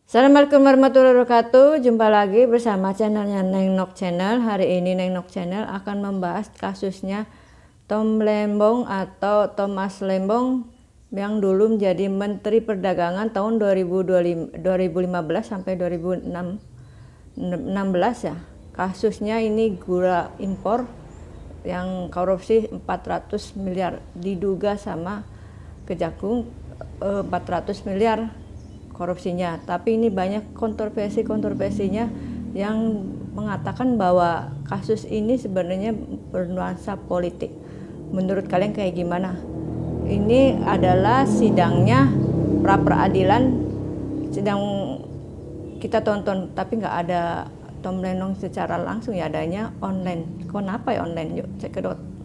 Assalamualaikum warahmatullahi wabarakatuh. Jumpa lagi bersama channelnya Neng Nok Channel. Hari ini Neng Nok Channel akan membahas kasusnya Tom Lembong atau Thomas Lembong yang dulu menjadi Menteri Perdagangan tahun 2015 sampai 2016 ya. Kasusnya ini gula impor yang korupsi 400 miliar, diduga sama Kejagung 400 miliar korupsinya. Tapi ini banyak kontroversinya yang mengatakan bahwa kasus ini sebenarnya bernuansa politik. Menurut kalian kayak gimana? Ini adalah sidangnya pra peradilan, sedang kita tonton, tapi nggak ada Tom Lembong secara langsung ya, adanya online. Kenapa ya online? Yuk cekidot.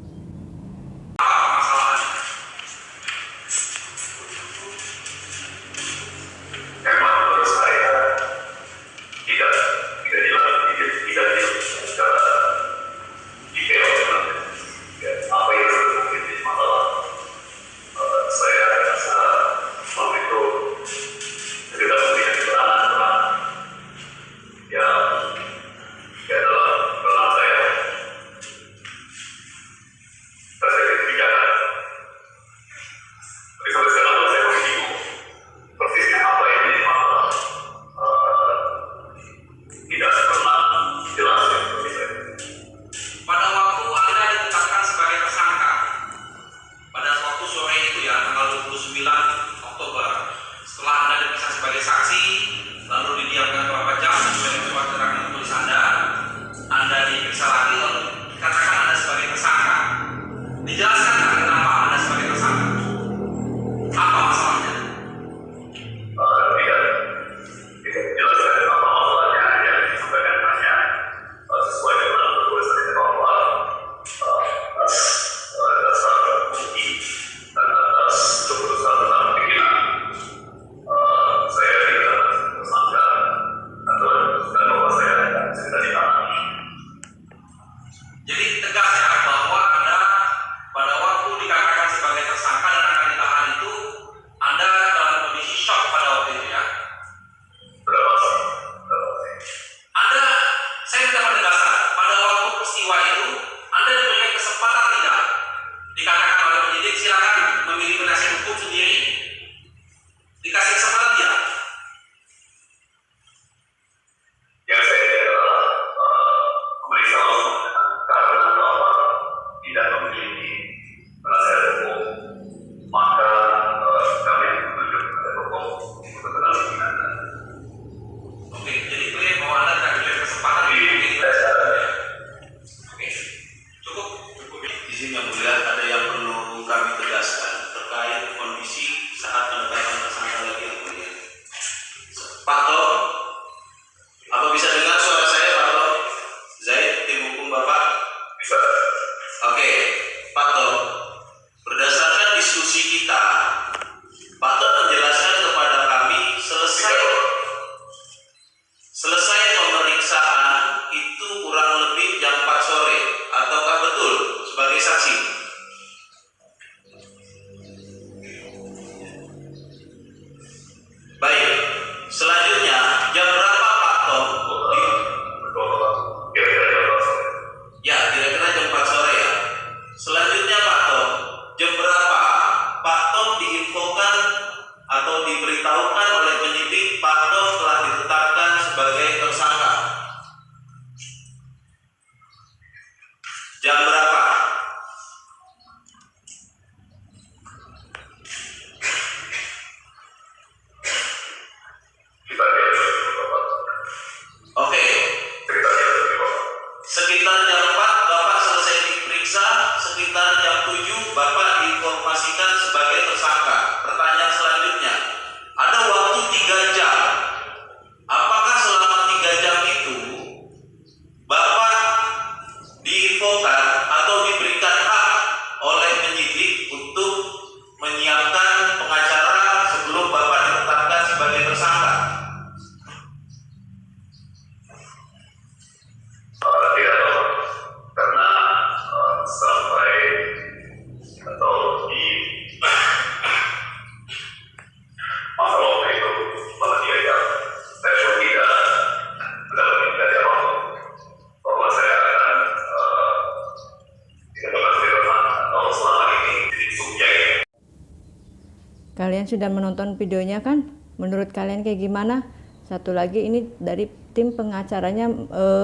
kalian sudah menonton videonya kan? Menurut kalian kayak gimana? Satu lagi ini dari tim pengacaranya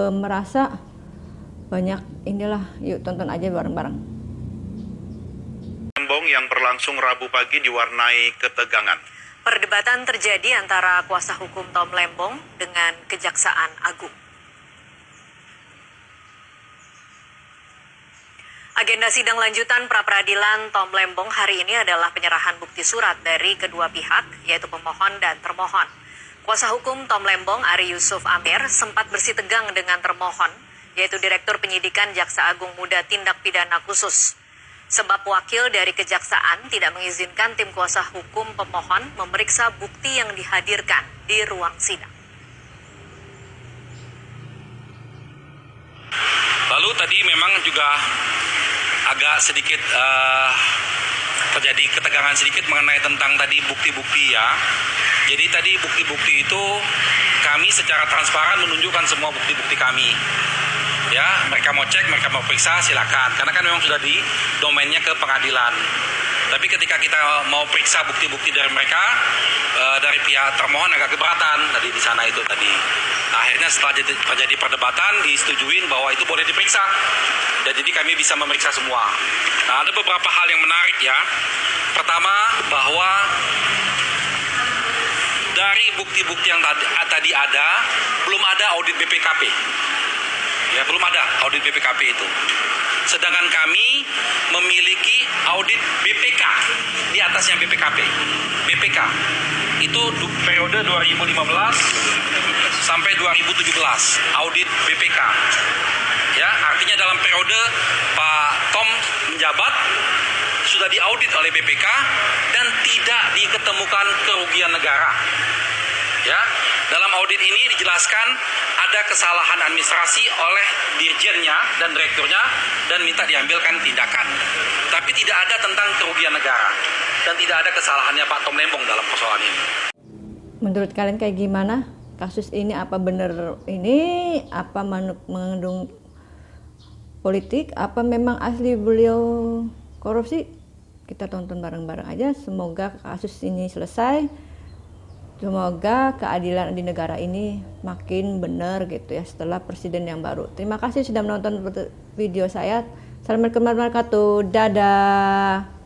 merasa banyak inilah, yuk tonton aja bareng-bareng. Lembong yang berlangsung Rabu pagi diwarnai ketegangan. Perdebatan terjadi antara kuasa hukum Tom Lembong dengan Kejaksaan Agung. Agenda sidang lanjutan pra-peradilan Tom Lembong hari ini adalah penyerahan bukti surat dari kedua pihak, yaitu pemohon dan termohon. Kuasa hukum Tom Lembong, Ari Yusuf Amir, sempat bersitegang dengan termohon, yaitu Direktur Penyidikan Jaksa Agung Muda Tindak Pidana Khusus. Sebab wakil dari Kejaksaan tidak mengizinkan tim kuasa hukum pemohon memeriksa bukti yang dihadirkan di ruang sidang. Lalu tadi memang juga agak sedikit terjadi ketegangan sedikit mengenai tentang tadi bukti-bukti ya. Jadi tadi bukti-bukti itu kami secara transparan menunjukkan semua bukti-bukti kami. Ya, mereka mau cek, mereka mau periksa, silakan. Karena kan memang sudah di domainnya ke pengadilan. Tapi ketika kita mau periksa bukti-bukti dari mereka, dari pihak termohon agak keberatan tadi di sana itu tadi. Akhirnya setelah terjadi perdebatan, disetujuin bahwa itu boleh diperiksa. Dan jadi kami bisa memeriksa semua. Nah, ada beberapa hal yang menarik ya. Pertama, bahwa dari bukti-bukti yang tadi ada, belum ada audit BPKP. Ya, belum ada audit BPKP itu. Sedangkan kami memiliki audit BPK di atasnya BPKP. BPK itu periode 2015 sampai 2017 audit BPK. Ya, artinya dalam periode Pak Tom menjabat sudah diaudit oleh BPK dan tidak diketemukan kerugian negara. Ya, dalam audit ini dijelaskan ada kesalahan administrasi oleh dirjennya dan direkturnya dan minta diambilkan tindakan. Tapi tidak ada tentang kerugian negara dan tidak ada kesalahannya Pak Tom Lembong dalam persoalan ini. Menurut kalian kayak gimana? Kasus ini apa benar ini? Apa mengandung politik? Apa memang asli beliau korupsi? Kita tonton bareng-bareng aja. Semoga kasus ini selesai. Semoga keadilan di negara ini makin benar gitu ya setelah presiden yang baru. Terima kasih sudah menonton video saya. Assalamualaikum warahmatullahi wabarakatuh. Dadah.